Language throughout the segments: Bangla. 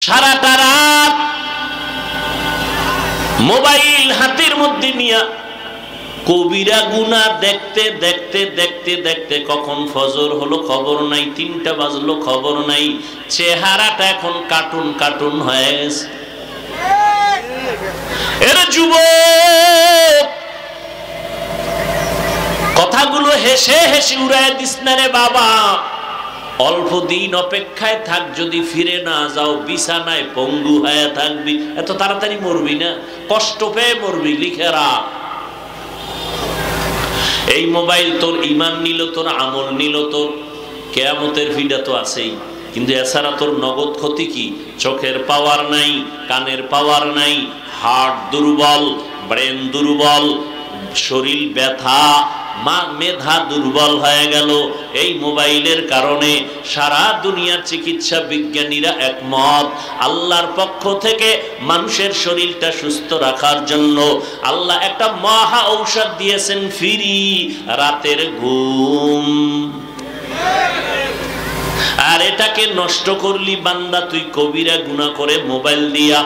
সারাটা রাত মোবাইল হাতের মধ্যে নিয়া কবিরা গুনাহ দেখতে দেখতে দেখতে দেখতে কখন ফজর হলো খবর নাই, 3টা বাজলো খবর নাই, চেহারাটা এখন কার্টুন কার্টুন হয়ে গেছে। এরা যুবক, কথাগুলো হেসে হেসে উড়ায় দিস না রে বাবা। অল্প দিন অপেক্ষায় থাক, যদি ফিরে না যাও বিছানায় পঙ্গু হয়ে থাকবি। এত তাড়াতাড়ি মরবি না, কষ্ট পেয়ে মরবি, লিখে রাখ। এই মোবাইল তোর ঈমান নিল, তোর আমল নিল, তোর কিয়ামতের ভিড়া তো আছেই, কিন্তু এছাড়া তোর নগদ ক্ষতি কি? চোখের পাওয়ার নাই, কানের পাওয়ার নাই, হার্ট দুর্বল, ব্রেন দুর্বল, শরীর ব্যথা, মেধা দুর্বল হয়ে গেল এই মোবাইলের কারণে। সারা দুনিয়ার চিকিৎসা বিজ্ঞানীরা একমত, আল্লাহর পক্ষ থেকে মানুষের শরীরটা সুস্থ রাখার জন্য আল্লাহ একটা মহা ঔষধ দিয়েছেন, ফ্রি রাতের ঘুম। আর এটাকে নষ্ট করলি বান্দা তুই কবিরা গুনাহ করে মোবাইল দিয়া।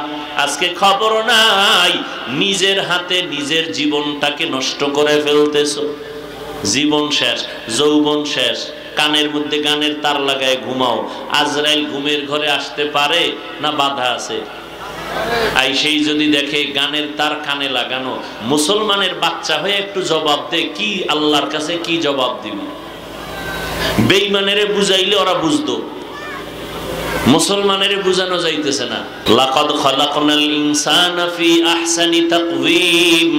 আজকে খবর নাই, নিজের হাতে নিজের জীবনটাকে নষ্ট করে ফেলতেছো। জীবন শেষ, যৌবন শেষ, কানের মধ্যে গানের তার লাগায় ঘুমাও। আজরাইল ঘুমের ঘরে আসতে পারে না বাধা আছে? আইসেই যদি দেখে গানের তার কানে লাগানো, মুসলমানের বাচ্চা হয়ে একটু জবাব দে, কি আল্লাহর কাছে কি জবাব দিবি? বেঈমানেরে বুঝাইলে ওরা বুঝতো, মুসলমানেরে বুঝানো যাইতেছে না। লাকাদ খালাকনাল ইনসানা ফি আহসানি তাকওয়িম।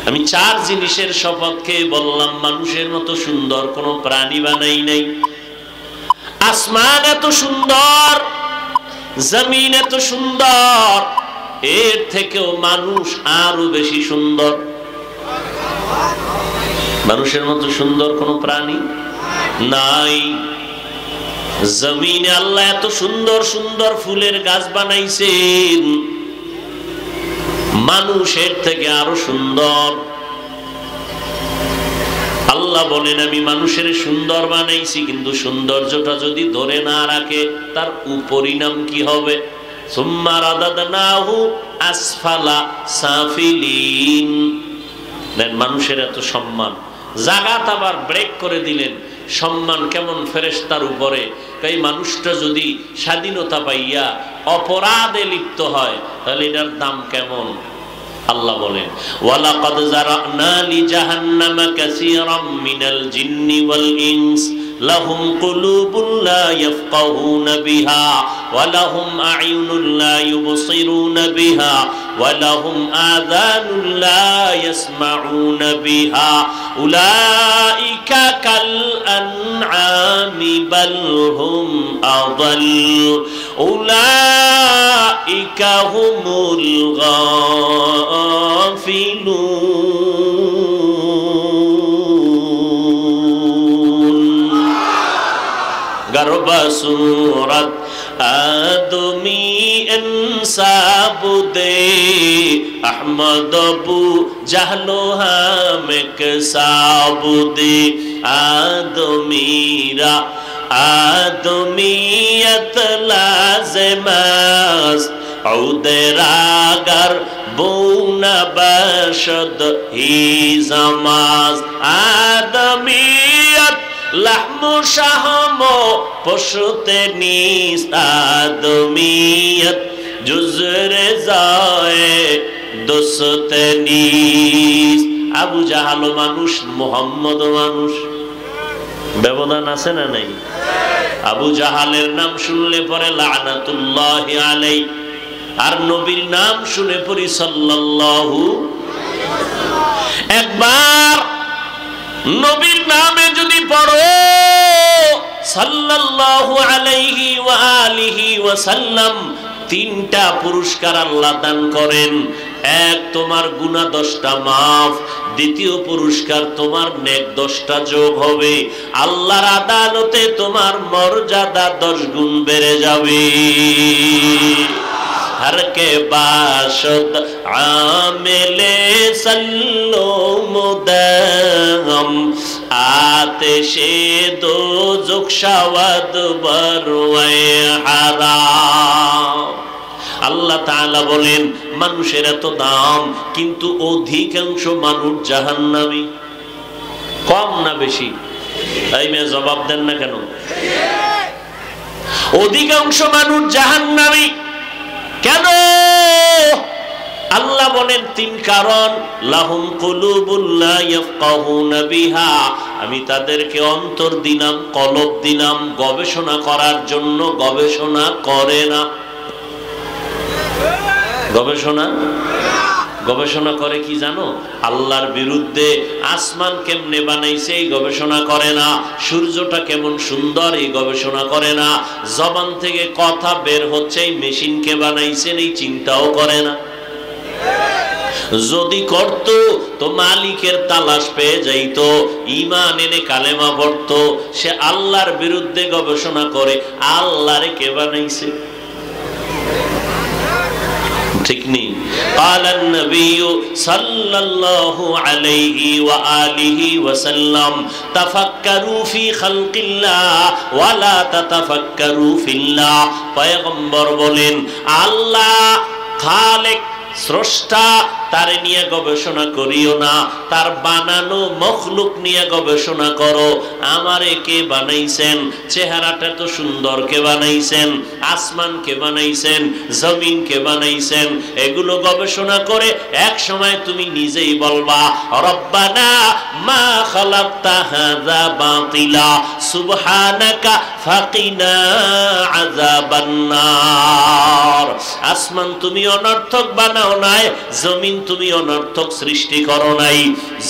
আমি 4 জিনিসের শপথ খেয়ে বললাম, মানুষের মতো সুন্দর কোন প্রাণী বানাই নাই। আসমান এত সুন্দর, জমিন এত সুন্দর, এর থেকেও মানুষ আরো বেশি সুন্দর। মানুষের মতো সুন্দর কোন প্রাণী নাই। জমিনে আল্লাহ এত সুন্দর সুন্দর ফুলের গাছ বানাইছেন, মানুষের থেকে আরো সুন্দর। আল্লাহ বলেন আমি মানুষের সুন্দর বানাইছি, কিন্তু সৌন্দর্যটা যদি ধরে না রাখে তার পরিণাম কি হবে? সুম্মা রাদাদনাহু আসফালা সাফিলিন। মানুষের এত সম্মান, জাগাত আবার ব্রেক করে দিলেন। সম্মান কেমন ফেরেশতার উপরে। এই মানুষটা যদি স্বাধীনতা পাইয়া অপরাধে লিপ্ত হয় তাহলে এটার দাম কেমন? আল্লাহ বলেন ওয়ালাকাদ যারানা লিজাহান্নামা কাসীরাম মিনাল জিন্নি ওয়াল ইনস লাহুম কুলুবুন লা ইয়াফকাহুনা বিহা ওয়া লাহুম আ'য়ুনুন লা ইউবসিরুনা বিহা ওয়া লাহুম আযানুন লা ইয়াসমাউনা বিহা উলাইকা কাল আনআমি বাল হুম আযাল উলাইকা হুমুল গাফিলুন। গর্বা সূরত আদমি ইনসাবুদে আহমদ বু জাহলো হামেক সাবুদে আদমিরা আদমিয়ত লাজমাস ঔদরাগার বৌনা বশদ হি জামাজ আদমিয়ত লাহমু শাহমো পশুতে নিস আদমিয়ত জুজরে যায় দোসতে নিস। আবু জাহাল মানুষ, মুহাম্মদ মানুষ, ব্যবধান আছে না নাই? আবু জাহালের নাম শুনলে পরে লানাতুল্লাহি আলাইহি, আর নবীর নাম শুনে পড়ি সাল্লাল্লাহু। একবার নবীর নামে যদি পড়ো সাল্লাল্লাহু আলাইহি ওয়া আলিহি ওয়া সাল্লাম, 3টা পুরস্কার আল্লাহ দান করেন। এক, তোমার গুনাহ 10টা মাফ। দ্বিতীয় পুরস্কার, তোমার নেক 10টা যোগ হবে। আল্লাহর আদালতে তোমার মর্যাদা 10 গুণ বেড়ে যাবে। हर के बाशद आमिले सल्लो मुदम आतिशे दो जुख शवद बरवे हराम। আল্লাহ তাআলা বলেন মানুষের এত দাম, কিন্তু অধিকাংশ মানুষ জাহান্নামী। কম না বেশি? এই মেয়ে জবাব দেন না কেন? অধিকাংশ মানুষ জাহান্নামী কেন? আল্লাহ বলেন তিন কারণ। লাহুম কুলুবুন লা ইয়াফকাহুনা বিহা, আমি তাদেরকে অন্তর দিলাম, কলব দিলাম, গবেষণা করার জন্য, গবেষণা করে না। গবেষণা করে কি জানো? আল্লাহর বিরুদ্ধে। আসমান কেমনে বানাইছে এই গবেষণা করে না, সূর্যটা কেমন সুন্দর এই গবেষণা করে না, জবান থেকে কথা বের হচ্ছে এই মেশিনকে বানাইছেন এই চিন্তাও করে না। যদি করত তো মালিকের তালাশ পেয়ে যাইতো, ঈমান এনে কালেমা পড়তো। সে আল্লাহর বিরুদ্ধে গবেষণা করে আল্লাহরে কে বানাইছে। ঠিক নেই? قال النبي صلى الله عليه وآله وسلم تفكروا في خلق الله ولا تتفكروا في الله। পয়গম্বর বলেন আল্লাহ খালেক, স্রষ্টা, তারে নিয়ে গবেষণা করিও না, তার বানানো মখলুক নিয়ে গবেষণা করো। আমারে কে বানাইছেন, চেহারাটা তো সুন্দর, কে বানাইছেন, আসমান কে বানাইছেন, জমিন কে বানাইছেন, এগুলো গবেষণা করে এক সময় তুমি নিজেই বলবা রব্বানা মা খালাকতা হাযা বাতিলা সুবহানাকা ফাকিনা আযাবান নার। আসমান তুমি অনর্থক বানাও নাই, জমিন তুমি অনর্থক সৃষ্টি করো নাই।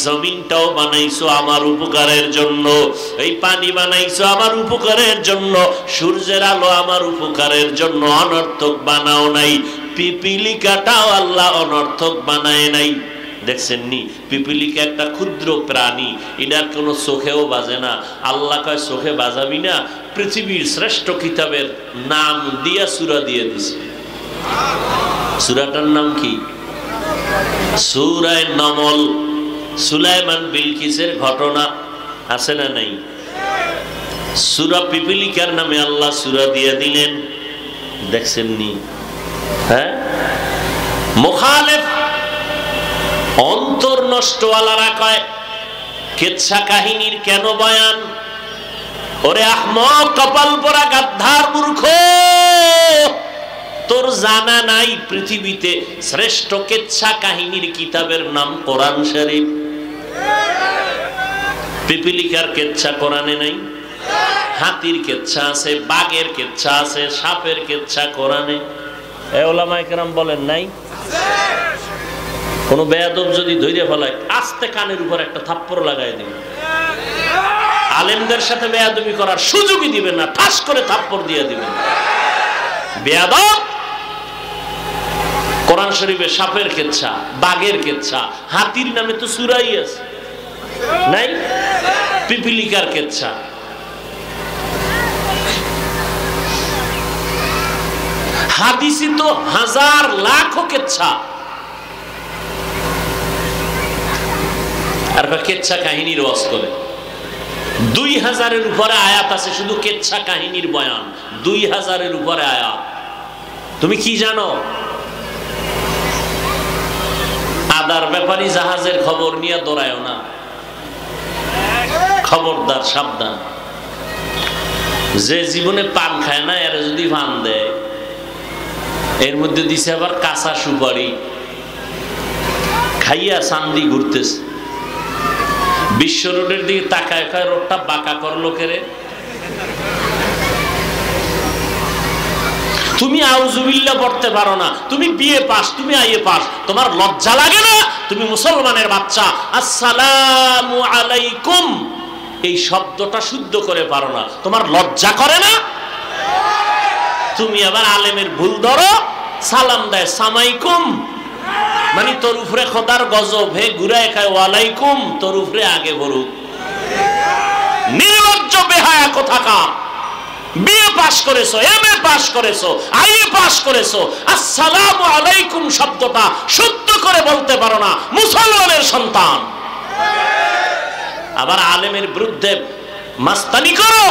জমিনটাও বানাইছো আমার উপকারের জন্য, এই পানি বানাইছো আমার উপকারের জন্য, সূর্যের আলো আমার উপকারের জন্য, অনর্থক বানাও নাই। পিপিলিকাটাও আল্লাহ অনর্থক বানায় নাই। দেখছেন নি? পিপিলিকা একটা ক্ষুদ্র প্রাণী, এটার কোনো চোখেও বাজে না। আল্লাহ কয় চোখে বাজাবি না, পৃথিবীর শ্রেষ্ঠ কিতাবের নাম দিয়া সূরা দিয়ে দিছে। সূরাটার নাম কি? সূরা নামল। সুলাইমান বিলকিসের ঘটনা আছে না নাই? সূরা পিপিলিকার নামে আল্লাহ সূরা দিয়ে দিলেন। দেখছেন নি? হ্যাঁ, মুখালেফ অন্তর নষ্টওয়ালারা কয় কিচ্ছা কাহিনীর কেন বয়ান? ওরে আহমক, কপাল পোড়া গাদ্দার মূর্খ, তোর জানা নাই পৃথিবীতে শ্রেষ্ঠ কিচ্ছা কাহিনীর কিতাবের নাম কোরআন শরীফ। পিপিলিকার কিচ্ছা কোরআনে নাই? হাতির কিচ্ছা আছে, বাঘের কিচ্ছা আছে, সাপের কিচ্ছা কোরআনে। এ ওলামায়ে কেরাম বলেন নাই? কোন বেয়াদব যদি ধৈর্য ফেলায় আস্তে কানের উপর একটা থাপ্পড় লাগাই দিবে। আলেমদের সাথে বেয়াদবি করার সুযোগই দিবেন না, ঠাস করে থাপ্পড় দিয়ে দিবেন। বেয়াদব! কোরআন শরীফে সাপের কিচ্ছা, বাঘের কিচ্ছা, হাতির নামে তো সূরাই আছে নাই? পিপিলিকার কিচ্ছা। হাদিসে তো হাজার লাখ কিচ্ছা। আর কিচ্ছা কাহিনীর ওয়াজ করে 2000-এর উপরে আয়াত আছে শুধু কিচ্ছা কাহিনীর বয়ান। 2000-এর উপরে আয়াত। তুমি কি জানো? আদার ব্যাপারী জাহাজের খবর নিয়ে দৌড়ায় না, খবরদার, সাবধান। যে জীবনে পান খায় না এরা যদি পান দেয়, এর মধ্যে দিছে আবার কাঁচা সুপারি, খাইয়া চান্দি ঘুরতেছে। বিশ্ব রোডের দিকে তাকায়, কয় রোডটা বাঁকা করলো কেরে? তুমি আউযুবিল্লাহ পড়তে পারো না, তুমি বিএ পাস, তুমি আইএ পাস, তোমার লজ্জা লাগে না? তুমি মুসলমানের বাচ্চা, আসসালামু আলাইকুম এই শব্দটা শুদ্ধ করে পারো না, তোমার লজ্জা করে না? তুমি আবার আলেমের ভুল ধরো, সালাম দেয় সামাইকুম, মানে তোর উপরে খোদার গজব, হে ঘুরায় খায় ওয়ালাইকুম, তোর উপরে আগে ভরুক। নির্লজ্জ বেহায়া কোথাকার! বিএ পাস করেছো, এমএ পাস করেছো, আইএ পাস করেছো, আসসালামু আলাইকুম শব্দটা শুদ্ধ করে বলতে পারো না, মুসলমানের সন্তান। আবার আলেমের বিরুদ্ধে মাস্তানি করো।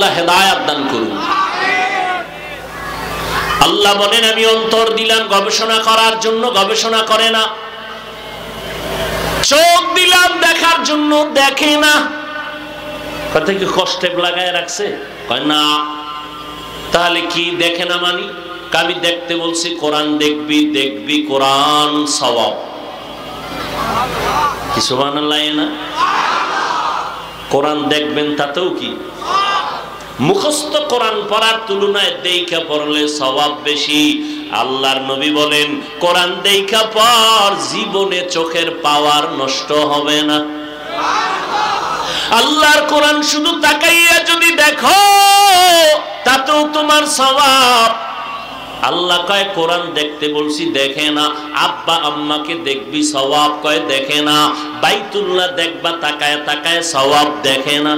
আল্লাহ হেদায়েত দান করুন। আল্লাহ বলেন আমি অন্তর দিলাম গবেষণা করার জন্য, গবেষণা করে না। চোখ দিলাম দেখার জন্য, দেখে না। কথা কি কষ্টে লাগায় রাখছে? কয় না। তাহলে কি দেখে না মানি? আমি দেখতে বলছি কোরআন দেখবি, দেখবি কোরআন সওয়াব। কি সুবহানাল্লাহ না? কোরআন দেখবেন তাতেও কি? মুখস্থ কোরআন পড়ার তুলনায় দেইখা পড়লে সওয়াব বেশি। আল্লাহর নবী বলেন কোরআন দেইখা পড়, জীবনে চোখের পাওয়ার নষ্ট হবে না। আল্লাহর কোরআন শুধু তাকাইয়া যদি দেখো তাতেও তোমার সওয়াব। আল্লাহ কয় কোরআন দেখতে বলছি, দেখে না। আব্বা আম্মাকে দেখবি, সওয়াব। কয় দেখে না। বাইতুল্লাহ দেখবা তাকায় তাকায়, সওয়াব। দেখে না।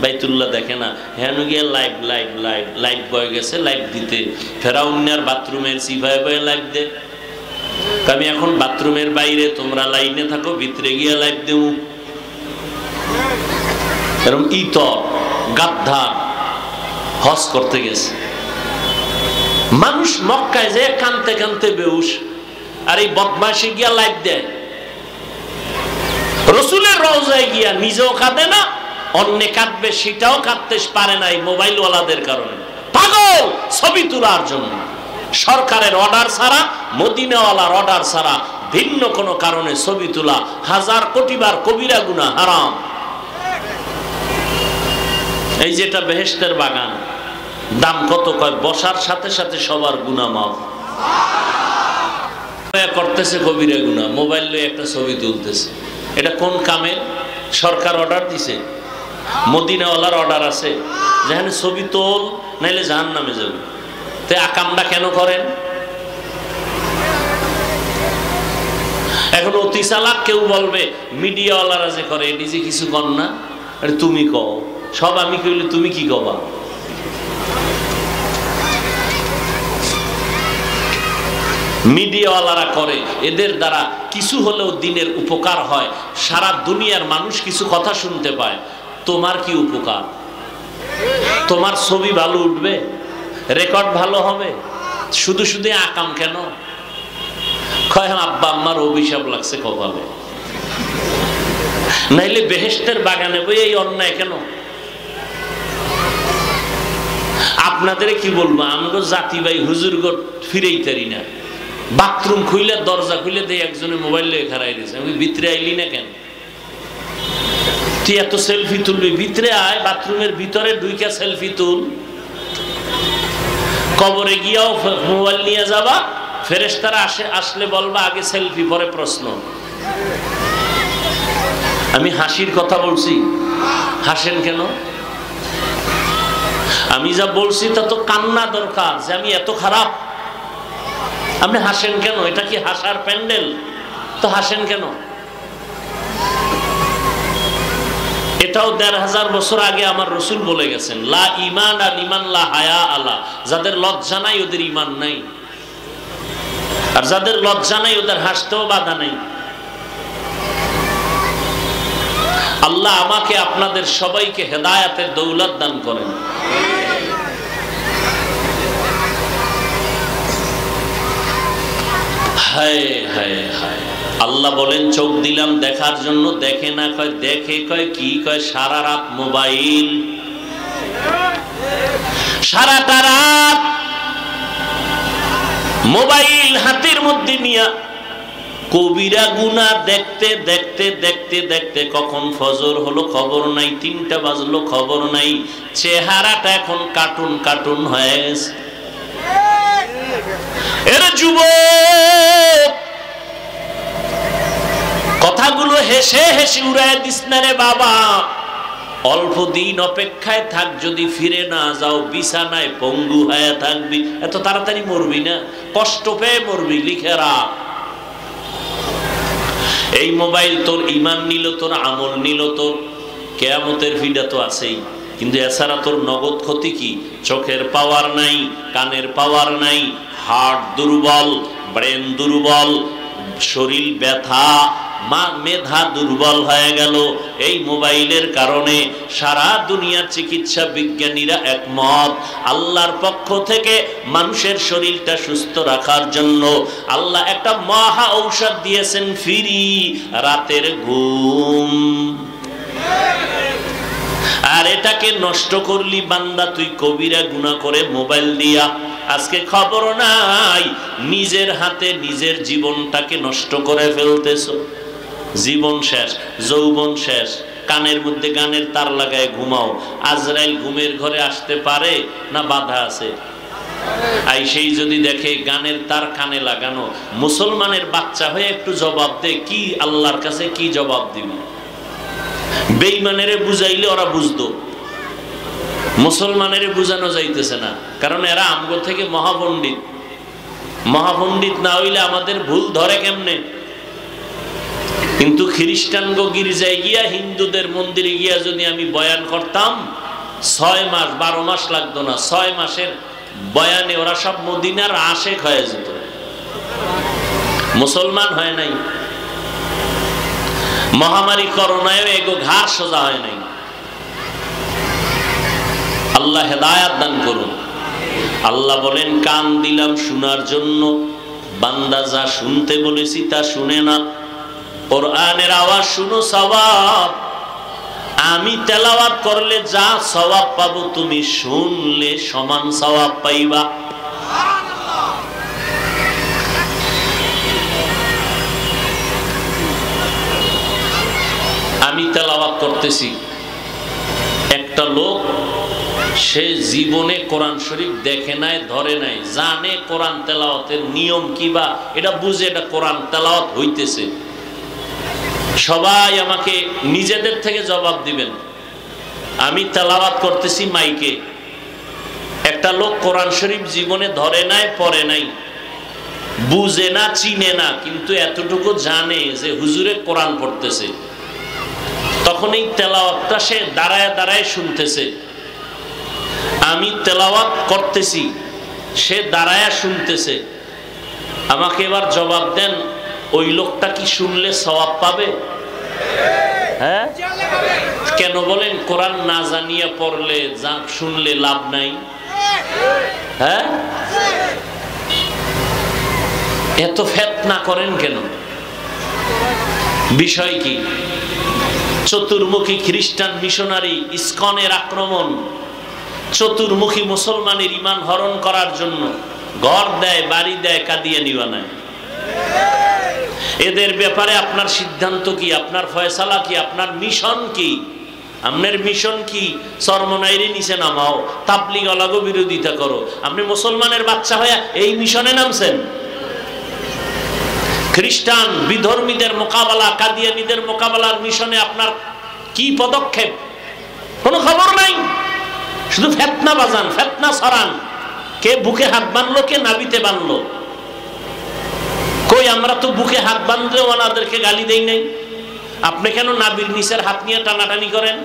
বাইতুল্লাহ দেখে না। হ্যাঁ গিয়ে লাইভ লাইভ লাইভ লাইভ বয়ে গেছে লাইভ দিতে। ফেরাউনের বাথরুমের সিফায় বয়ে লাইভ দে। আমি এখন বাথরুমের বাইরে, তোমরা লাইনে থাকো, ভিতরে গিয়ে লাইভ দেব। এরকম ইতর গাদ্ধা হজ করতে গেছে মানুষ, মক্কায় যে কানতে কানতে বেহুশ, আর এই বদমাশে গিয়া লাইভ দেয়। রসুলের রওজায় গিয়া নিজেও কাঁদে না, অন্যে কাঁদবে সেটাও কাঁদতে পারে না এই মোবাইল ওয়ালাদের কারণে। পাগল ছবি তোলার জন্য। সরকারের অর্ডার ছাড়া, মদিনাওয়ালার অর্ডার ছাড়া ভিন্ন কোনো কারণে ছবি তোলা 1000 কোটি বার কবিরা গুনাহ, হারাম। এই যেটা বেহেশতের বাগান, দাম কত? কয় বসার সাথে সাথে সবার গুনাহ মাফ। করতেছে কবিরা গুনাহ, মোবাইল লয়ে একটা ছবি তুলতেছে। এটা কোন কামের? সরকার অর্ডার দিছে, মদিনাওয়ালার অর্ডার আছে, যেখানে ছবি তোল নাইলে জাহান্নামে যাবে। তো আকামটা কেন করেন? এখন অতি চালাক কেউ বলবে মিডিয়াওয়ালারা যে করে, এটি যে কিছু কর না, তুমি কও। সব আমি কইলে তুমি কি কবা? মিডিয়াওয়ালারা করে, এদের দ্বারা কিছু হলেও দিনের উপকার হয়, সারা দুনিয়ার মানুষ কিছু কথা শুনতে পায়। তোমার কি উপকার? তোমার ছবি ভালো উঠবে, রেকর্ড ভালো হবে, শুধু শুধু আকাম কেন? কয় আব্বা আম্মার অভিশাপ লাগছে কপালে, নাইলে বেহেশতের বাগানে বই এই অন্যায় কেন? আপনাদের কি বলবো, আমগো জাতি ভাই হুজুর গো ফিরেই তারি না। বাথরুম খুইলে, দরজা খুইলে দেয় একজনে মোবাইল লয়ে খারাই দিয়েছে। আমি ভিতরে আইলি না কেন? তুই এত সেলফি তুলবি, ভিতরে আয়, বাথরুমের ভিতরে ঢুইকা সেলফি তুল। কবরে গিয়াও মোবাইল নিয়ে যাবা, ফেরেশতারা আসলে বলবা আগে সেলফি পরে প্রশ্ন। আমি হাসির কথা বলছি, হাসেন কেন? আমি যা বলছি তা তো কান্না দরকার, যে আমি এত খারাপ। আপনি হাসেন কেন? এটা কি হাসার প্যান্ডেল? তো হাসেন কেন? এটাও 1500 বছর আগে আমার রসুল বলে গেছেন, লা ঈমান লিমান লা হায়া আলা। যাদের লজ্জা নাই ওদের ঈমান নাই, আর যাদের লজ্জা নাই ওদের হাসতেও বাধা নাই। আল্লাহ আমাকে আপনাদের সবাইকে হেদায়েতের দৌলত দান করেন। হায় হায় হায়। আল্লাহ বলেন চোখ দিলাম দেখার জন্য, দেখে না। কয় দেখে, কয় কি? কয় সারা রাত মোবাইল, সারাটা রাত মোবাইল হাতের মধ্যে নিয়া কবিরা গুনাহ দেখতে দেখতে দেখতে দেখতে কখন ফজর হলো খবর নাই, 3টা বাজলো খবর নাই। চেহারাটা এখন কার্টুন কার্টুন হয়ে গেছে। এর যুবক, কথাগুলো হেসে হেসে উড়ায় দিস না রে বাবা। অল্প দিন অপেক্ষায় থাক, যদি ফিরে না যাও বিছানায় পঙ্গু হয়ে থাকবি। এত তাড়াতাড়ি মরবি না, কষ্ট পেয়ে মরবি। লিখে রাখ, এই মোবাইল তোর ঈমান নিল, তোর আমল নিল, তোর কিয়ামতের ফিডা তো আছেই, কিন্তু এছাড়া তোর নগদ ক্ষতি কি? চোখের পাওয়ার নাই, কানের পাওয়ার নাই, হার্ট দুর্বল, ব্রেন দুর্বল, শরীর ব্যথা, মেধা দুর্বল হয়ে গেল এই মোবাইলের কারণে। সারা দুনিয়ার চিকিৎসা বিজ্ঞানীরা একমত, আল্লাহর পক্ষ থেকে মানুষের শরীরটা সুস্থ রাখার জন্য আল্লাহ একটা মহা ঔষধ দিয়েছেন, ফ্রি, রাতের ঘুম। আর এটাকে নষ্ট করলি বান্দা তুই কবিরা গুনাহ করে মোবাইল দিয়া। আজকে খবর নাই, নিজের হাতে নিজের জীবনটাকে নষ্ট করে ফেলতেছো। জীবন শেষ, যৌবন শেষ, কানের মধ্যে গানের তার লাগায় ঘুমাও। আজরাইল ঘুমের ঘরে আসতে পারে না বাধা আছে? সেই যদি দেখে গানের তার কানে লাগানো, মুসলমানের বাচ্চা হয়ে একটু জবাব দে, কি আল্লাহর কাছে কি জবাব দিবি? বেঈমানেরে বুঝাইলে ওরা বুঝতো, মুসলমানেরে বুঝানো যাইতেছে না, কারণ এরা আমগো থেকে মহাপণ্ডিত। মহাপণ্ডিত না হইলে আমাদের ভুল ধরে কেমনে? কিন্তু খ্রিস্টান গো গির্জায় গিয়া, হিন্দুদের মন্দিরে গিয়া যদি আমি বয়ান করতাম, 6 মাস 12 মাস লাগতো না, 6 মাসের বয়ানে ওরা সব মদিনার আশেক হয়ে যেত। মুসলমান হয় নাই, মহামারী করোনায় এগো ঘাড় সোজা হয় নাই। আল্লাহ হেদায়াত দান করুন। আল্লাহ বলেন, কান দিলাম শোনার জন্য, বান্দা যা শুনতে বলেছি তা শুনে না। কোরআনের আওয়াজ শুনো, সওয়াব। আমি তেলাওয়াত করলে যা সওয়াব পাবো, তুমি শুনলে সমান সওয়াব পাইবা। আমি তেলাওয়াত করতেছি, একটা লোক সে জীবনে কোরআন শরীফ দেখে নাই, ধরে নাই, জানে কোরআন তেলাওয়াতের নিয়ম কিবা, এটা বুঝে এটা কোরআন তেলাওয়াত হইতেছে। সবাই আমাকে নিজেদের থেকে জবাব দিবেন। আমি তেলাওয়াত করতেছি মাইকে, একটা লোক কোরআন শরীফ জীবনে ধরে নাই, পড়ে নাই, বুঝে না, চিনে না, কিন্তু এতটুকু জানে যে হুজুরে কোরআন পড়তেছে। তখন এই তেলাওয়াতটা সে দাঁড়ায় দাঁড়ায় শুনতেছে। আমি তেলাওয়াত করতেছি, সে দাঁড়ায় শুনতেছে। আমাকে এবার জবাব দেন, ওই লোকটা কি শুনলে সওয়াব পাবে? হ্যাঁ, কেন বলেন? কোরআন না জানিয়া পড়লে, যা শুনলে লাভ নাই। হ্যাঁ, এত ফিতনা করেন কেন? বিষয় কি? চতুর্মুখী খ্রিস্টান মিশনারি ইসকনের আক্রমণ, চতুর্মুখী মুসলমানের ঈমান হরণ করার জন্য ঘর দেয়, বাড়ি দেয়, কাদিয়ানি বানায়। এদের ব্যাপারে আপনার সিদ্ধান্ত কি? আপনার ফয়সালা কি? আপনার মিশন কি? আপনার মিশন কি? চরমনাইরে নিচে নামাও, তাবলীগ আলাগো বিরোধিতা করো। আপনি মুসলমানের বাচ্চা হয়ে এই মিশনে নামছেন? খ্রিস্টান বিধর্মীদের মোকাবেলা, কাদিয়ানীদের মোকাবেলার মিশনে আপনার কি পদক্ষেপ? কোনো খবর নাই, শুধু ফিতনা বাজান, ফিতনা ছড়ান। কে বুকে হাত বাঁধলো, কে নাবিতে বাঁধলো? কই, আমরা তো বুকে হাত বাঁধলেও ওনাদেরকে গালি দেই নাই। আপনি কেন নাবির নিচের হাত নিয়ে টানাটানি করেন?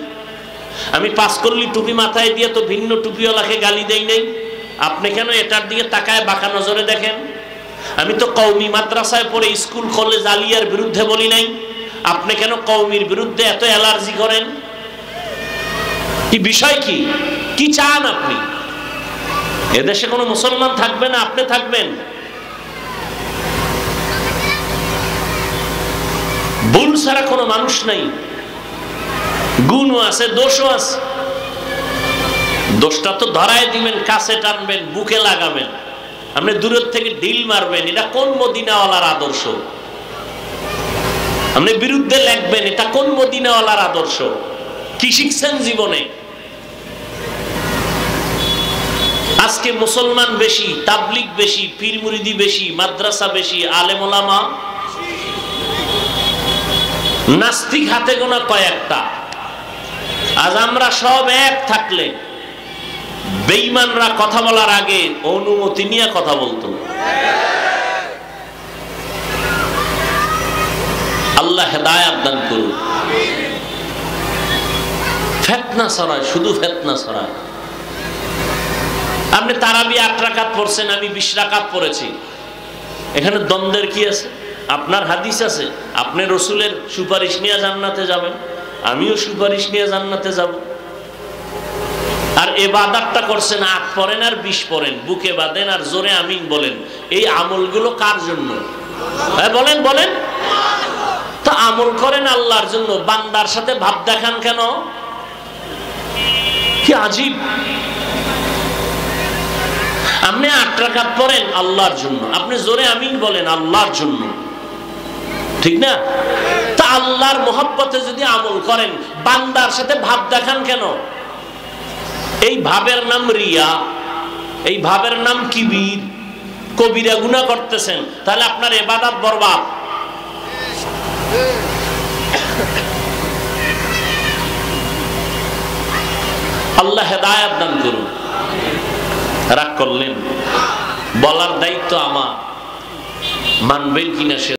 আমি 5 কল্লি টুপি মাথায় দিয়ে তো ভিন্ন টুপিওয়ালাকে গালি দেই নাই। আপনি কেন এটার দিকে তাকায় বাঁকা নজরে দেখেন? আমি তো কওমি মাদ্রাসায় পড়ে স্কুল কলেজ আলিয়ার বিরুদ্ধে বলি নাই। আপনি কেন কওমির বিরুদ্ধে এত অ্যালার্জি করেন? কি বিষয় কি? কি চান আপনি? এদেশে কোনো মুসলমান থাকবে না, আপনি থাকবেন। ভুল ছাড়া কোনো মানুষ নাই, গুণও আছে, দোষও আছে। দোষটা তো ধরায় দিবেন, কাছে টানবেন, বুকে লাগাবেন, আপনি দূরের থেকে ঢিল মারবেন। এটা কোন মদিনাওয়ালার আদর্শ? আপনি বিরুদ্ধে লিখবেন, এটা কোন মদিনাওয়ালার আদর্শ? কি শিখছেন জীবনে? আজকে মুসলমান বেশি, তাবলীগ বেশি, পীর মুরিদি বেশি, মাদ্রাসা বেশি, আলেম ওলামা নাস্তিক হাতে গোনা কয়েকটা। আজ আমরা সব এক থাকলে বেঈমানরা কথা বলার আগে অনুমতি নিয়ে কথা বলতো। আল্লাহ হেদায়াত দান করুন। ফিতনা ছড়ায়, শুধু ফিতনা ছড়ায়। আপনি তারাবি 8 রাকাত পড়ছেন, আমি 20 রাকাত পড়েছি, এখানে দ্বন্দ্বের কি আছে? আপনার হাদিস আছে, আপনি রসুলের সুপারিশ নিয়ে জান্নাতে যাবেন, আমিও সুপারিশ নিয়ে জান্নাতে যাব। আর ইবাদতটা করছেন, ৮ পড়েন আর ২০ পড়েন, বুকে বাঁধেন আর জোরে আমিন বলেন, এই আমলগুলো কার জন্য? হ্যাঁ বলেন বলেন। তো আমল করেন আল্লাহর জন্য, বান্দার সাথে ভাব দেখান কেন? কি আজীব। আপনি ৮ রাকাত পড়েন আল্লাহর জন্য, আপনি জোরে আমিন বলেন আল্লাহর জন্য, ঠিক না? তা আল্লাহর মহব্বতে যদি আমল করেন, বান্দার সাথে ভাব দেখান কেন? এই ভাবের নাম রিয়া, এই ভাবের নাম কিবির। কবিরা গুনাহ করতেছেন, তাহলে আপনার ইবাদত বরবাদ। আল্লাহ হেদায়েত দান করুন। রাগ করলেন, বলার দায়িত্ব আমার, মানবেন কিনা সে